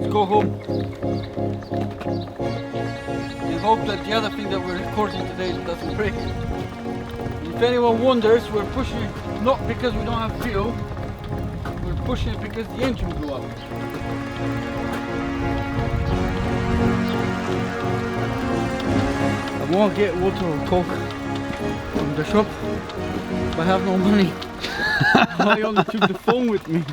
go home and hope that the other thing that we're recording today doesn't break. If anyone wonders, we're pushing it not because we don't have fuel, we're pushing it because the engine blew up. I want to get water or coke from the shop, but I have no money. I only took the phone with me.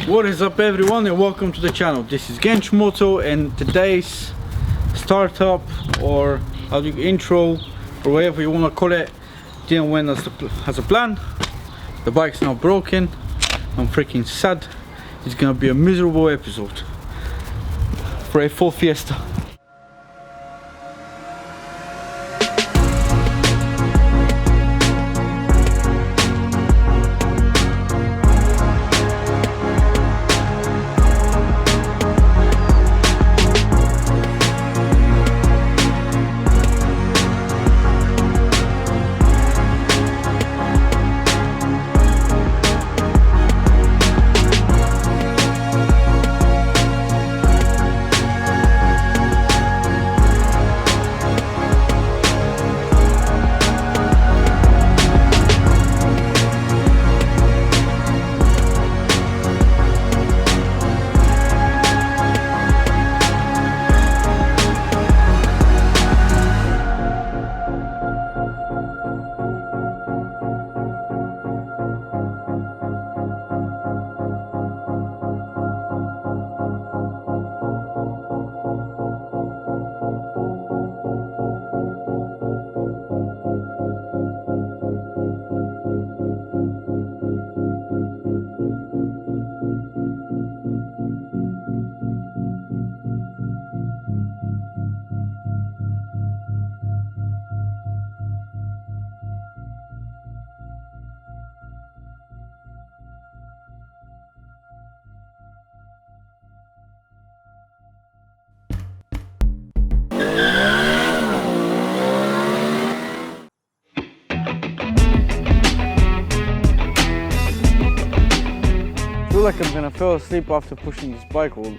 What is up everyone, and welcome to the channel. This is GenchoMoto, and today's startup, or how do you intro, or whatever you want to call it, didn't went as a plan. The bike's now broken. I'm freaking sad. It's gonna be a miserable episode for a Ford Fiesta. I feel like I'm gonna fall asleep after pushing this bike all.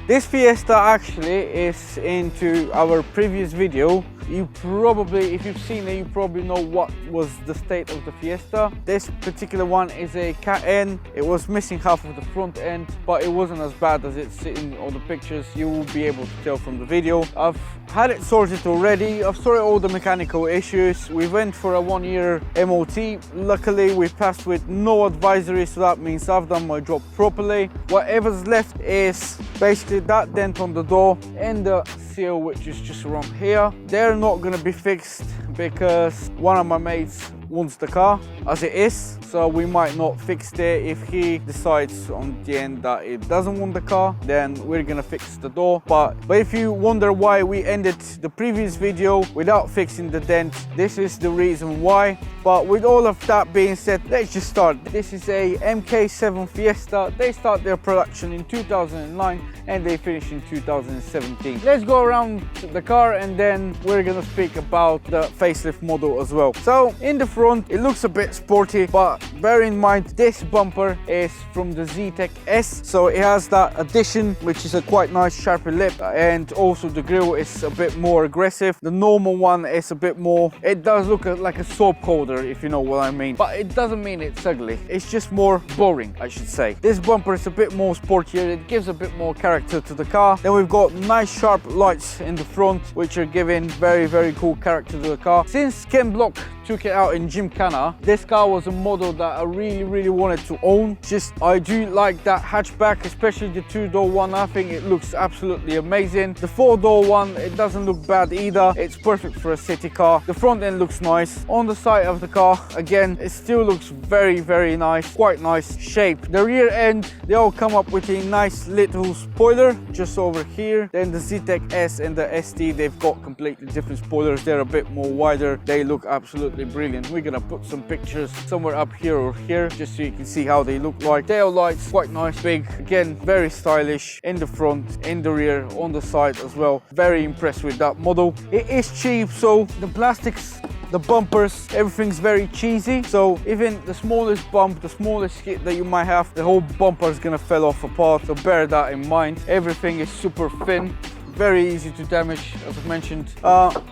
This Fiesta actually is into our previous video. You probably, if you've seen it, you probably know what was the state of the Fiesta. This particular one is a Cat N. It was missing half of the front end, but it wasn't as bad as it's in all the pictures. You will be able to tell from the video. I've had it sorted already. I've sorted all the mechanical issues. We went for a 1-year MOT. Luckily, we passed with no advisory, so that means I've done my job properly. Whatever's left is basically that dent on the door and the seal, which is just around here. They're not going to be fixed because one of my mates wants the car as it is, so we might not fix it. If he decides on the end that it doesn't want the car, then we're gonna fix the door. But if you wonder why we ended the previous video without fixing the dent, this is the reason why. But with all of that being said, let's just start. This is a MK7 Fiesta. They start their production in 2009 and they finish in 2017. Let's go around the car and then we're gonna speak about the facelift model as well. So in the front, it looks a bit sporty, but bear in mind this bumper is from the Z-Tech S, so it has that addition, which is a quite nice sharper lip, and also the grille is a bit more aggressive. The normal one is a bit more, it does look like a soap holder, if you know what I mean, but it doesn't mean it's ugly. It's just more boring, I should say. This bumper is a bit more sportier. It gives a bit more character to the car. Then we've got nice sharp lights in the front, which are giving very cool character to the car. Since Ken Block took it out in Gymkhana, this car was a model that I really wanted to own. Just, I do like that hatchback, especially the 2-door one. I think it looks absolutely amazing. The 4-door one, it doesn't look bad either. It's perfect for a city car. The front end looks nice. On the side of the car, again, it still looks very nice, quite nice shape. The rear end, they all come up with a nice little spoiler just over here. Then the ZTEC S and the ST, they've got completely different spoilers. They're a bit more wider. They look absolutely brilliant. We're gonna put some pictures somewhere up here or here just so you can see how they look like. Tail lights, quite nice, big, again, very stylish in the front, in the rear, on the side as well. Very impressed with that model. It is cheap, so the plastics, the bumpers, everything's very cheesy, so even the smallest bump, the smallest skid that you might have, the whole bumper is gonna fall off apart, so bear that in mind. Everything is super thin, very easy to damage, as I've mentioned.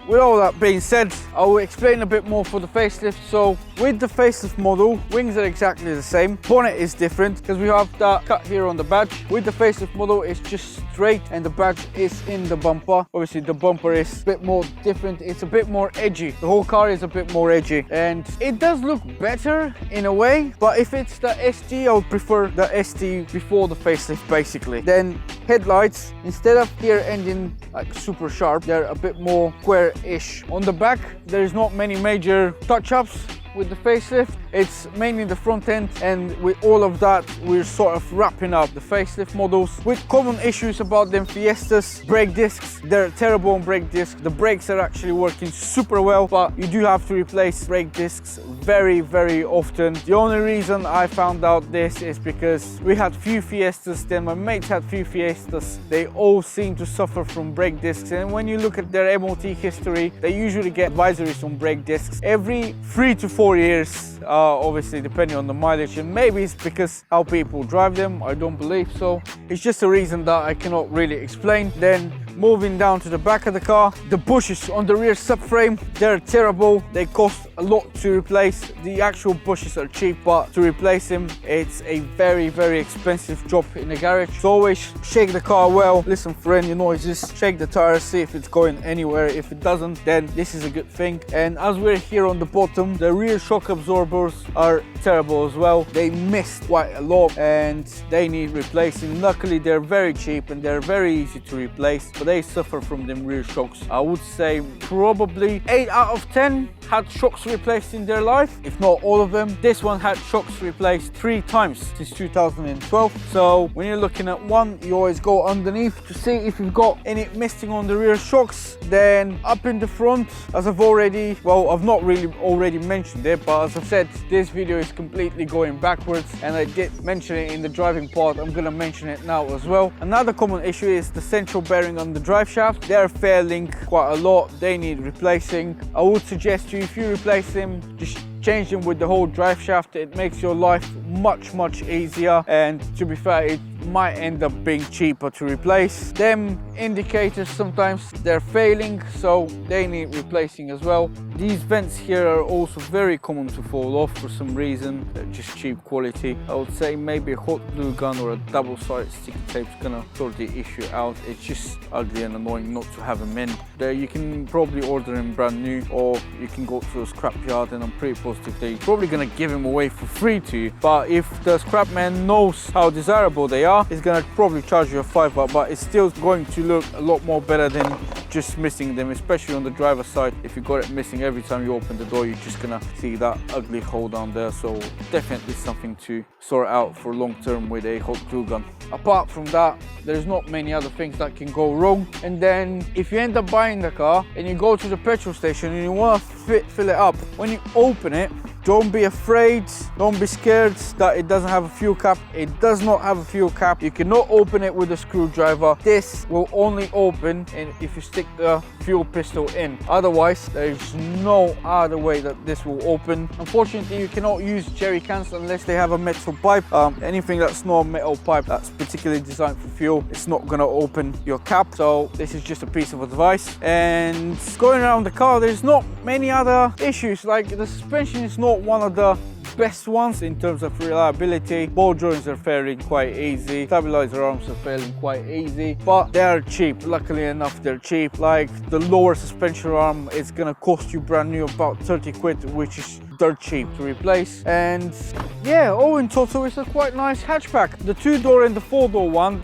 With all that being said, I will explain a bit more for the facelift. So with the facelift model, wings are exactly the same. Bonnet is different because we have that cut here on the badge. With the facelift model, it's just straight and the badge is in the bumper. Obviously the bumper is a bit more different. It's a bit more edgy. The whole car is a bit more edgy and it does look better in a way, but if it's the ST, I would prefer the ST before the facelift basically. Then headlights, instead of here ending like super sharp, they're a bit more square-ish. On the back, there's not many major touch-ups with the facelift. It's mainly the front end, and with all of that, we're sort of wrapping up the facelift models. With common issues about them Fiestas, brake discs, they're terrible on brake discs. The brakes are actually working super well, but you do have to replace brake discs very often. The only reason I found out this is because we had few Fiestas, then my mates had few Fiestas. They all seem to suffer from brake discs, and when you look at their MOT history, they usually get advisories on brake discs every 3 to 4 years. Obviously depending on the mileage, and maybe it's because how people drive them. I don't believe so. It's just a reason that I cannot really explain. Then moving down to the back of the car, the bushes on the rear subframe, they're terrible. They cost a lot to replace. The actual bushes are cheap, but to replace them, it's a very expensive job in the garage. So always shake the car well, listen for any noises, shake the tires, see if it's going anywhere. If it doesn't, then this is a good thing. And as we're here on the bottom, the rear shock absorbers are terrible as well. They missed quite a lot and they need replacing. Luckily they're very cheap and they're very easy to replace, but they suffer from them rear shocks. I would say probably 8 out of 10 had shocks replaced in their life, if not all of them. This one had shocks replaced 3 times since 2012. So when you're looking at one, you always go underneath to see if you've got any misting on the rear shocks. Then up in the front, as I've already, well, I've not really already mentioned it, but as I've said, this video is completely going backwards, and I did mention it in the driving part. I'm gonna mention it now as well. Another common issue is the central bearing on the drive shaft. They're failing quite a lot. They need replacing. I would suggest you, if you replace them, just change them with the whole drive shaft. It makes your life much easier, and to be fair, it might end up being cheaper to replace. Them indicators, sometimes they're failing, so they need replacing as well. These vents here are also very common to fall off for some reason. They're just cheap quality. I would say maybe a hot glue gun or a double-sided sticky tape is gonna sort the issue out. It's just ugly and annoying not to have them in. There, you can probably order them brand new, or you can go to a scrap yard, and I'm pretty positive they're probably gonna give them away for free to you. But if the scrap man knows how desirable they are, he's gonna probably charge you a $5, but it's still going to look a lot more better than just missing them, especially on the driver's side. If you got it missing every time you open the door, you're just gonna see that ugly hole down there. So definitely something to sort out for long term with a hot glue gun. Apart from that, there's not many other things that can go wrong. And then if you end up buying the car and you go to the petrol station and you want to fill it up, when you open it, don't be afraid, don't be scared that it doesn't have a fuel cap. It does not have a fuel cap. You cannot open it with a screwdriver. This will only open if you stick the fuel pistol in. Otherwise, there is no other way that this will open. Unfortunately, you cannot use jerry cans unless they have a metal pipe. Anything that's not a metal pipe that's particularly designed for fuel, it's not gonna open your cap. So this is just a piece of advice. And going around the car, there's not many other issues. Like the suspension is not one of the best ones in terms of reliability. Ball joints are fairing quite easy, stabilizer arms are fairing quite easy, but they are cheap. Luckily enough, they're cheap. Like the lower suspension arm is gonna cost you brand new about 30 quid, which is dirt cheap to replace. And yeah, all in total, it's a quite nice hatchback. The 2-door and the 4-door one,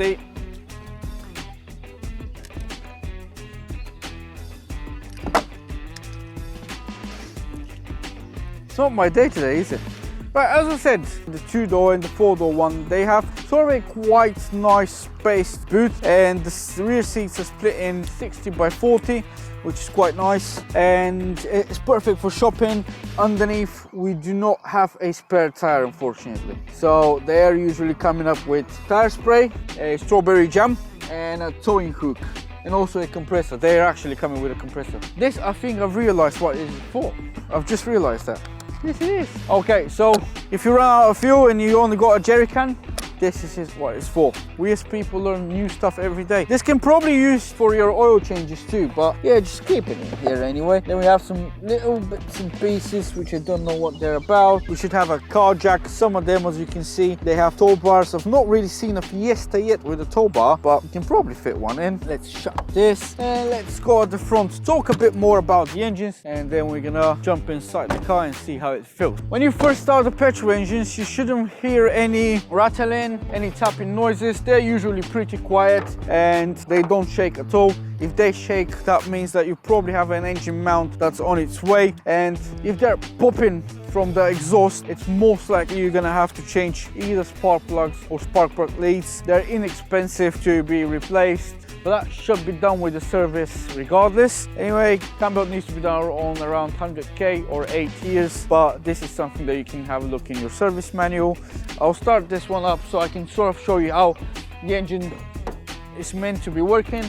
it's not my day today, is it? Right, as I said, the 2-door and the 4-door one, they have sort of a quite nice spaced boot, and the rear seats are split in 60 by 40, which is quite nice, and it's perfect for shopping. Underneath, we do not have a spare tire, unfortunately. So they are usually coming up with tire spray, a strawberry jam, and a towing hook, and also a compressor. They are actually coming with a compressor. This, I think I've realized what it is for. I've just realized that. Yes, it is. Okay, so if you run out of fuel and you only got a jerry can, this is what it's for. We as people learn new stuff every day. This can probably use for your oil changes too, but yeah, just keep it in here anyway. Then we have some little bits and pieces which I don't know what they're about. We should have a car jack. Some of them, as you can see, they have tow bars. I've not really seen a Fiesta yet with a tow bar, but you can probably fit one in. Let's shut this and let's go at the front, talk a bit more about the engines, and then we're gonna jump inside the car and see how it feels. When you first start the petrol engines, you shouldn't hear any rattling, any tapping noises. They're usually pretty quiet and they don't shake at all. If they shake, that means that you probably have an engine mount that's on its way, and if they're popping from the exhaust, it's most likely you're gonna have to change either spark plugs or spark plug leads. They're inexpensive to be replaced, but that should be done with the service regardless. Anyway, cam belt needs to be done on around 100k or 8 years, but this is something that you can have a look in your service manual. I'll start this one up so I can sort of show you how the engine is meant to be working.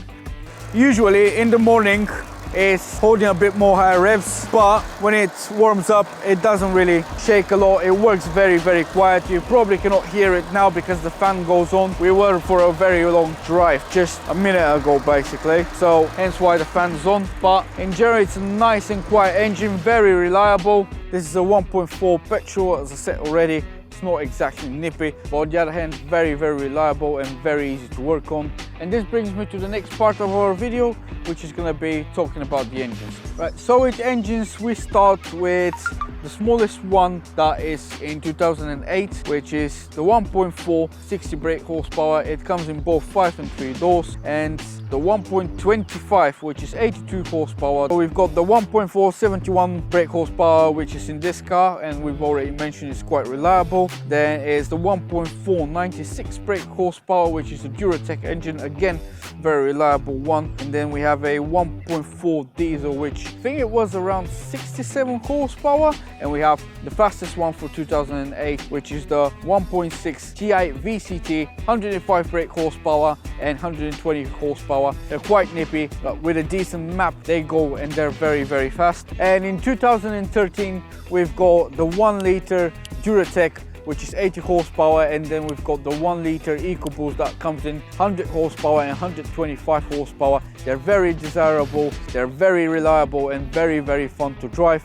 Usually in the morning it's holding a bit more higher revs, but when it warms up it doesn't really shake a lot. It works very, very quiet. You probably cannot hear it now because the fan goes on. We were for a very long drive just a minute ago basically, so hence why the fan is on. But in general, it's a nice and quiet engine, very reliable. This is a 1.4 petrol, as I said already. It's not exactly nippy, but on the other hand, very, very reliable and very easy to work on. And this brings me to the next part of our video, which is going to be talking about the engines. Right, so with engines, we start with the smallest one, that is in 2008, which is the 1.4 60 brake horsepower. It comes in both 5 and 3 doors, and the 1.25, which is 82 horsepower. So we've got the 1.4 71 brake horsepower, which is in this car, and we've already mentioned it's quite reliable. Then is the 1.4 96 brake horsepower, which is a Duratec engine, again very reliable one. And then we have a 1.4 diesel, which I think it was around 67 horsepower. And we have the fastest one for 2008, which is the 1.6 GI VCT, 105 brake horsepower and 120 horsepower. They're quite nippy, but with a decent map they go, and they're very, very fast. And in 2013 we've got the 1 liter Duratec, which is 80 horsepower, and then we've got the 1 liter EcoBoost that comes in 100 horsepower and 125 horsepower. They're very desirable, they're very reliable and very, very fun to drive.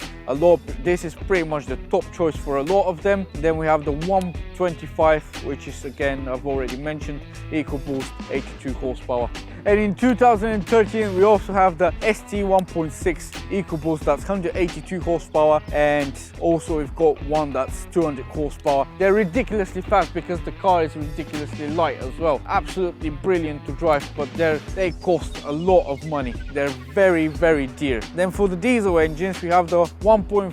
This is pretty much the top choice for a lot of them. Then we have the 125, which is, again, I've already mentioned, EcoBoost, 82 horsepower. And in 2013 we also have the ST 1.6 EcoBoost, that's 182 horsepower, and also we've got one that's 200 horsepower. They're ridiculously fast because the car is ridiculously light as well. Absolutely brilliant to drive, but they cost a lot of money. They're very, very dear. Then for the diesel engines, we have the 1.4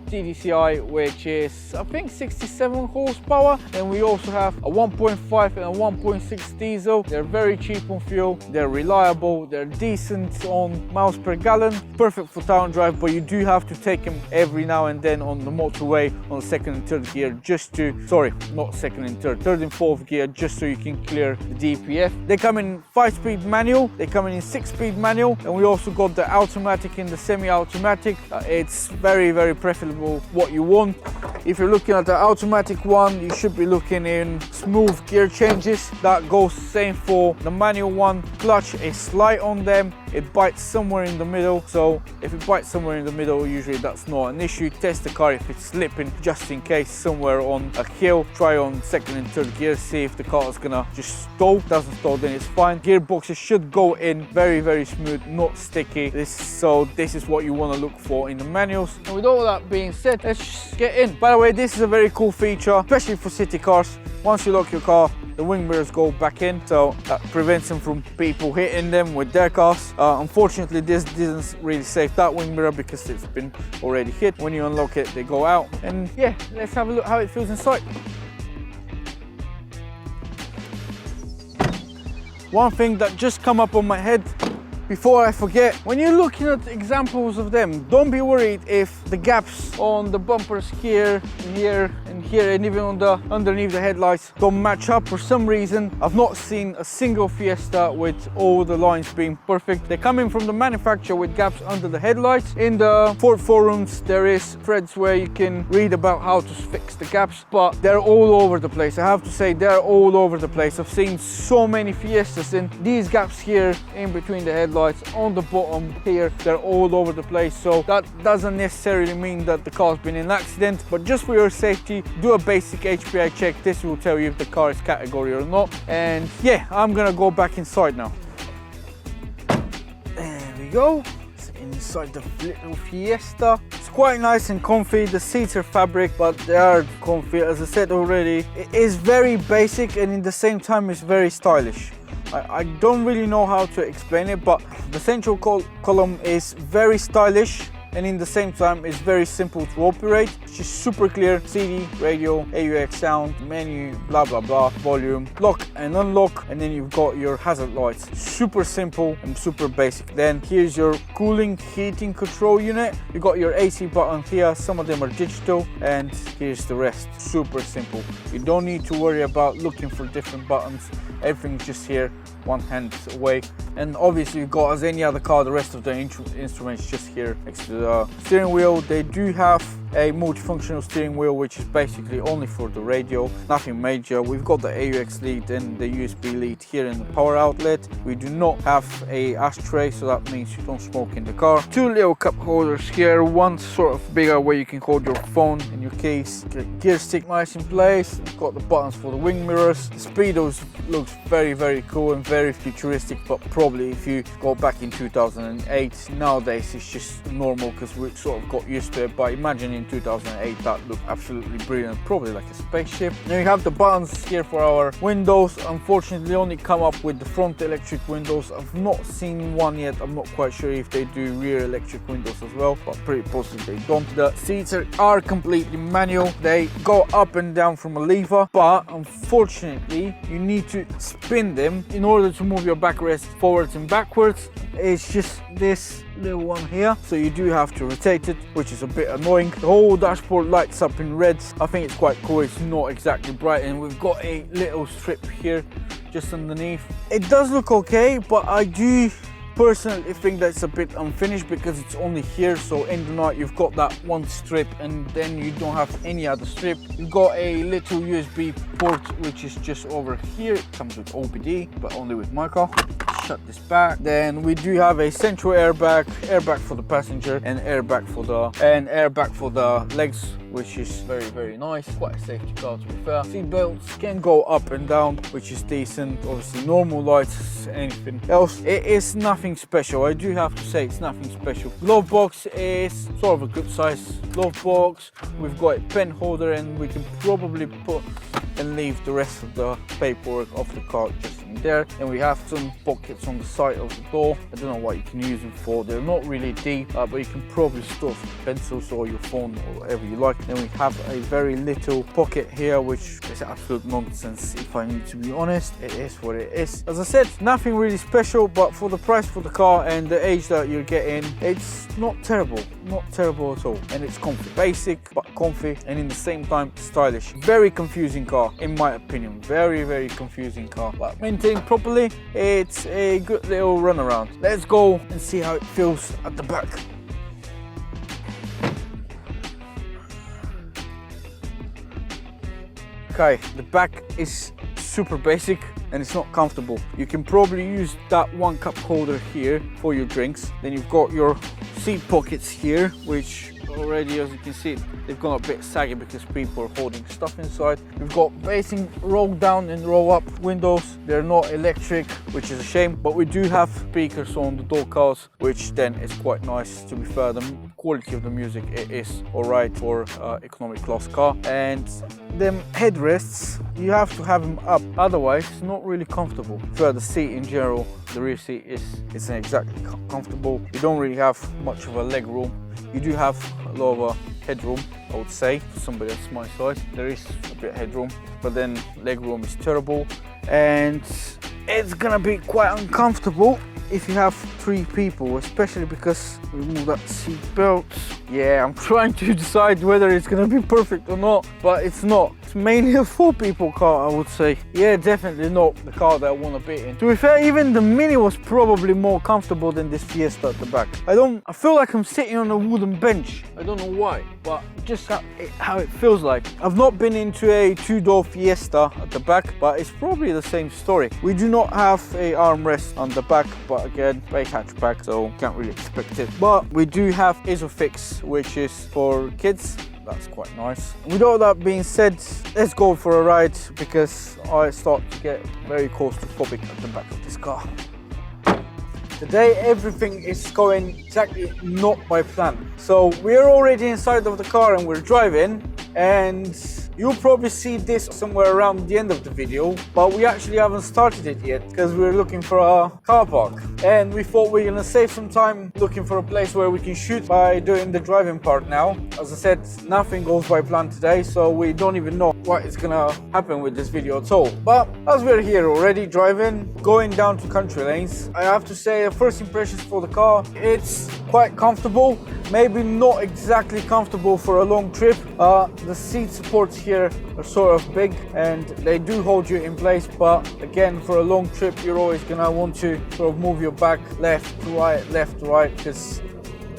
TDCi, which is I think 67 horsepower. Then we also have a 1.5 and a 1.6 diesel. They're very cheap on fuel. They're reliable, they're decent on miles per gallon, perfect for town drive, but you do have to take them every now and then on the motorway on second and third gear, just to, sorry, not second and third and fourth gear, just so you can clear the DPF. They come in 5-speed manual, they come in 6-speed manual, and we also got the automatic and the semi-automatic. It's very, very preferable what you want. If you're looking at the automatic one, you should be looking in smooth gear changes. That goes same for the manual one. Clutch is light on them, it bites somewhere in the middle. So if it bites somewhere in the middle, usually that's not an issue. Test the car if it's slipping, just in case, somewhere on a hill. Try on second and third gear, see if the car is gonna just stall. Doesn't stall, then it's fine. Gearboxes should go in very smooth, not sticky. This is what you want to look for in the manuals. And with all that being said, let's just get in. By the way, this is a very cool feature, especially for city cars. Once you lock your car, the wing mirrors go back in, so that prevents them from people hitting them with their cars. Unfortunately, this didn't really save that wing mirror because it's been already hit. When you unlock it, they go out. And yeah, let's have a look how it feels inside. One thing that just come up on my head before I forget, when you're looking at examples of them, don't be worried if the gaps on the bumpers here and here and here and even on the underneath the headlights don't match up for some reason. I've not seen a single Fiesta with all the lines being perfect. They're coming from the manufacturer with gaps under the headlights. In the Ford forums there is threads where you can read about how to fix the gaps, but they're all over the place. I have to say, they're all over the place. I've seen so many Fiestas and these gaps here in between the headlights, on the bottom here, they're all over the place. So that doesn't necessarily mean that the car's been in an accident, but just for your safety, do a basic HPI check. This will tell you if the car is category or not. And yeah, I'm gonna go back inside now. There we go. It's inside the little Fiesta. It's quite nice and comfy. The seats are fabric, but they are comfy. As I said already, it is very basic and in the same time it's very stylish. I don't really know how to explain it, but the central column is very stylish and in the same time it's very simple to operate. It's just super clear. CD, radio, AUX sound, menu, blah blah blah, volume, lock and unlock, and then you've got your hazard lights. Super simple and super basic. Then here's your cooling heating control unit. You got your AC button here, some of them are digital, and here's the rest. Super simple. You don't need to worry about looking for different buttons. Everything's just here, one hand away. And obviously you've got, as any other car, the rest of the instruments just here next to the steering wheel. They do have a multifunctional steering wheel, which is basically only for the radio, nothing major. We've got the AUX lead and the USB lead here in the power outlet. We do not have a ashtray, so that means you don't smoke in the car. Two little cup holders here, one sort of bigger where you can hold your phone and your keys. Gear stick nice in place. We've got the buttons for the wing mirrors. The speedos looks very cool and very futuristic, but probably if you go back in 2008, nowadays it's just normal because we sort of got used to it. But imagine in 2008 that looked absolutely brilliant, probably like a spaceship. Now you have the buttons here for our windows. Unfortunately only come up with the front electric windows. I've not seen one yet. I'm not quite sure if they do rear electric windows as well, but pretty positive they don't. The seats are completely manual. They go up and down from a lever, but unfortunately you need to spin them in order to move your backrest forwards and backwards. It's just this little one here, so you do have to rotate it, which is a bit annoying. The whole dashboard lights up in red. I think it's quite cool. It's not exactly bright, and we've got a little strip here just underneath. It does look okay, but I do personally think that's a bit unfinished because it's only here. So in the night you've got that one strip and then you don't have any other strip. You've got a little USB port which is just over here. It comes with OBD but only with my car. Shut this back. Then we do have a central airbag for the passenger, and airbag for the legs, which is very nice. Quite a safety car to be fair. Seat belts can go up and down, which is decent. Obviously normal lights. Anything else, it is nothing special. I do have to say it's nothing special. Glovebox is sort of a good size Glovebox. We've got a pen holder, and we can probably put and leave the rest of the paperwork of the car just in there. And we have some pockets on the side of the door. I don't know what you can use them for. They're not really deep, but you can probably store some pencils or your phone or whatever you like. Then we have a very little pocket here, which is absolute nonsense if I need to be honest. It is what it is. As I said, nothing really special, but for the price for the car and the age that you're getting, it's not terrible at all. And it's comfy, basic but comfy, and in the same time stylish. Very confusing car in my opinion. Very confusing car, but maintained properly, it's a good little run around. Let's go and see how it feels at the back. Okay, the back is super basic and it's not comfortable. You can probably use that one cup holder here for your drinks. Then you've got your seat pockets here, which already, as you can see, they've gone a bit saggy because people are holding stuff inside. We've got basic roll down and roll up windows. They're not electric, which is a shame, but we do have speakers on the door cards, which then is quite nice. To be fair, the quality of the music, it is all right for economic class car. And them headrests, you have to have them up, otherwise it's not really comfortable. For the seat in general, the rear seat isn't exactly comfortable. You don't really have much of a leg room. You do have a lot of headroom, I would say, for somebody that's my size. There is a bit of headroom, but then leg room is terrible. And it's gonna be quite uncomfortable if you have 3 people, especially because we move that seat belt. Yeah, I'm trying to decide whether it's gonna be perfect or not, but it's not. It's mainly a 4 people car, I would say. Yeah, definitely not the car that I want to be in. To be fair, even the Mini was probably more comfortable than this Fiesta at the back. I feel like I'm sitting on a wooden bench. I don't know why, but just how it feels like. I've not been into a 2-door Fiesta at the back, but it's probably the same story. We do not have a armrest on the back, but again, a hatchback, so can't really expect it. But we do have Isofix, which is for kids. That's quite nice. With all that being said, let's go for a ride because I start to get very claustrophobic at the back of this car. Today everything is going exactly not by plan. So we're already inside of the car and we're driving, and you'll probably see this somewhere around the end of the video, but we actually haven't started it yet because we're looking for a car park. And we thought we're gonna save some time looking for a place where we can shoot by doing the driving part now. As I said, nothing goes by plan today, so we don't even know what is gonna happen with this video at all. But as we're here already driving, going down to country lanes, I have to say, first impressions for the car, it's quite comfortable. Maybe not exactly comfortable for a long trip. The seat supports here are sort of big and they do hold you in place, but again, for a long trip you're always gonna want to sort of move your back left to right, because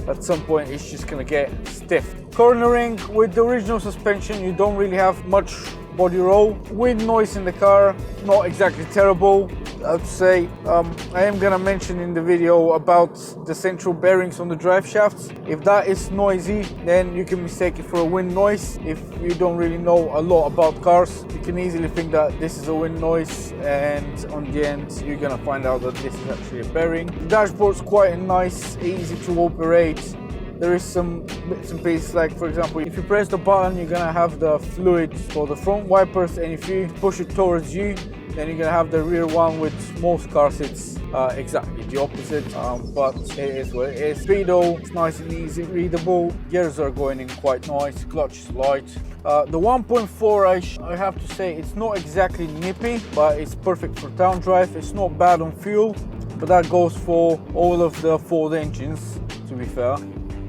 at some point it's just gonna get stiff. Cornering with the original suspension, you don't really have much body roll. Wind noise in the car, not exactly terrible, I would say. I am gonna mention in the video about the central bearings on the drive shafts. If that is noisy, then you can mistake it for a wind noise. If you don't really know a lot about cars, you can easily think that this is a wind noise, and on the end you're gonna find out that this is actually a bearing. The dashboard's quite nice, easy to operate. There is some bits and pieces, like for example, if you press the button, you're gonna have the fluid for the front wipers, and if you push it towards you, then you're gonna have the rear one. With most cars it's exactly the opposite, but it is what it is. Speedo, it's nice and easy, readable. Gears are going in quite nice, clutch is light. The 1.4, I have to say, it's not exactly nippy, but it's perfect for town drive. It's not bad on fuel, but that goes for all of the Ford engines, to be fair.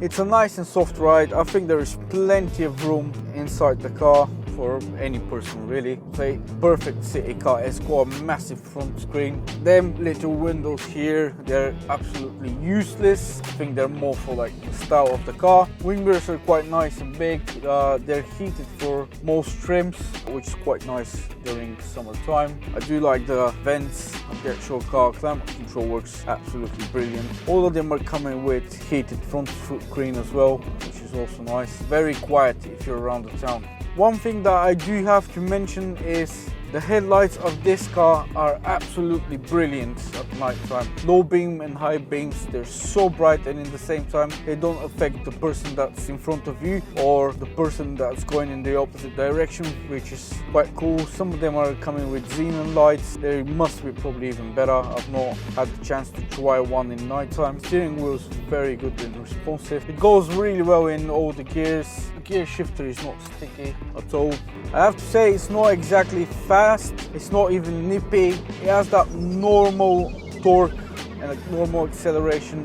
It's a nice and soft ride. I think there is plenty of room inside the car for any person, really. It's a perfect city car. It's got a massive front screen. Them little windows here, they're absolutely useless. I think they're more for like the style of the car. Wing mirrors are quite nice and big. They're heated for most trims, which is quite nice during summertime. I do like the vents. The actual car climate control works absolutely brilliant. All of them are coming with heated front screen as well, which is also nice. Very quiet if you're around the town. One thing that I do have to mention is the headlights of this car are absolutely brilliant at night time. Low beam and high beams, they're so bright, and in the same time they don't affect the person that's in front of you or the person that's going in the opposite direction, which is quite cool. Some of them are coming with xenon lights. They must be probably even better. I've not had the chance to try one in night time. Steering wheel is very good and responsive. It goes really well in all the gears. The gear shifter is not sticky at all. I have to say, it's not exactly fast, it's not even nippy. It has that normal torque and a normal acceleration,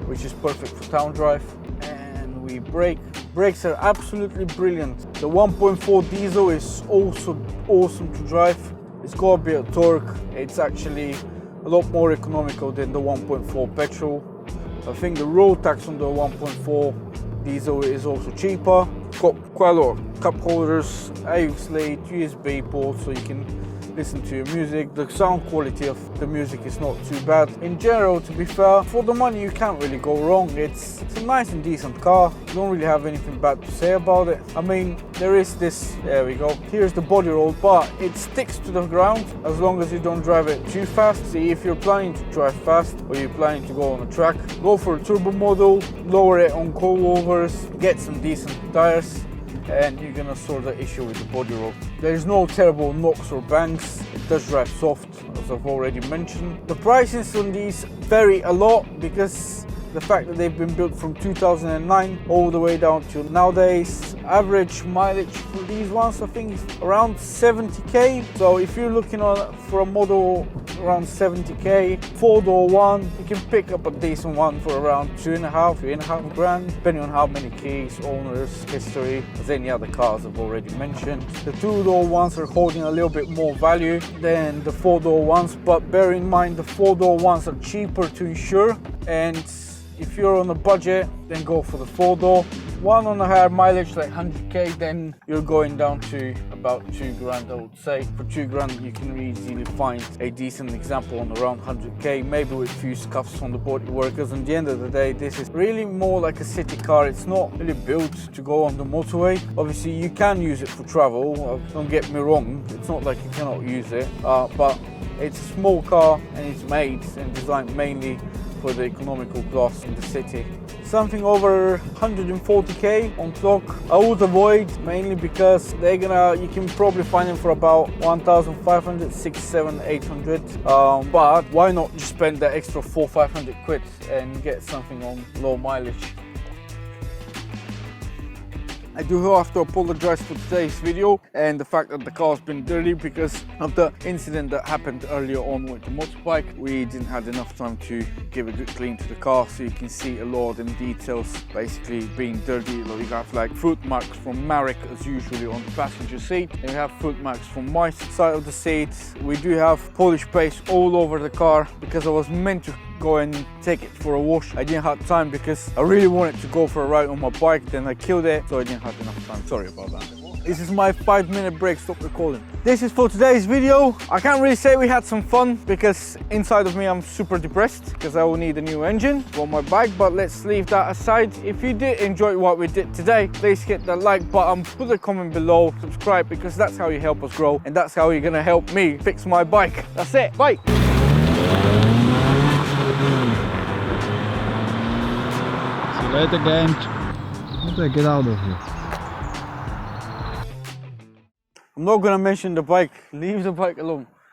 which is perfect for town drive. And we brake. Brakes are absolutely brilliant. The 1.4 diesel is also awesome to drive. It's got a bit of torque. It's actually a lot more economical than the 1.4 petrol. I think the road tax on the 1.4 diesel is also cheaper. Got quite a lot of cup holders, AUX lead, USB port, so you can listen to your music. The sound quality of the music is not too bad. In general, to be fair, for the money you can't really go wrong. It's a nice and decent car. Don't really have anything bad to say about it. I mean, there is this, there we go, here's the body roll, but it sticks to the ground as long as you don't drive it too fast. See, if you're planning to drive fast or you're planning to go on a track, go for a turbo model, lower it on coilovers, get some decent tires, and you're gonna sort the issue with the body roll. There's no terrible knocks or bangs. It does drive soft, as I've already mentioned. The prices on these vary a lot because the fact that they've been built from 2009 all the way down to nowadays. Average mileage for these ones, I think, is around 70k. So if you're looking for a model around 70k, 4-door one, you can pick up a decent one for around 2.5 grand, depending on how many keys, owners, history, as any other cars I've already mentioned. The 2-door ones are holding a little bit more value than the 4-door ones, but bear in mind the 4-door ones are cheaper to insure, and if you're on a budget, then go for the 4-door. One on a higher mileage, like 100k, then you're going down to about 2 grand, I would say. For 2 grand, you can easily find a decent example on around 100k, maybe with a few scuffs on the bodywork. Because at the end of the day, this is really more like a city car. It's not really built to go on the motorway. Obviously, you can use it for travel. Don't get me wrong. It's not like you cannot use it, but it's a small car and it's made and designed mainly for the economical class in the city. Something over 140k on clock I would avoid, mainly because you can probably find them for about 1,500, 600, 700, 800. But why not just spend that extra 400-500 quid and get something on low mileage? I do have to apologize for today's video and the fact that the car's been dirty because of the incident that happened earlier on with the motorbike. We didn't have enough time to give a good clean to the car, so you can see a lot of them details basically being dirty. We have like foot marks from Marek as usually on the passenger seat, and we have foot marks from my side of the seat. We do have polish paste all over the car because I was meant to go and take it for a wash. I didn't have time because I really wanted to go for a ride on my bike, then I killed it, so I didn't have enough time. Sorry about that. This is my 5-minute break, stop recording. This is for today's video. I can't really say we had some fun because inside of me I'm super depressed because I will need a new engine for my bike, but let's leave that aside. If you did enjoy what we did today, please hit that like button, put a comment below, subscribe, because that's how you help us grow and that's how you're gonna help me fix my bike. That's it, bye. See you later, Gench. Get out of here. I'm not gonna mention the bike. Leave the bike alone.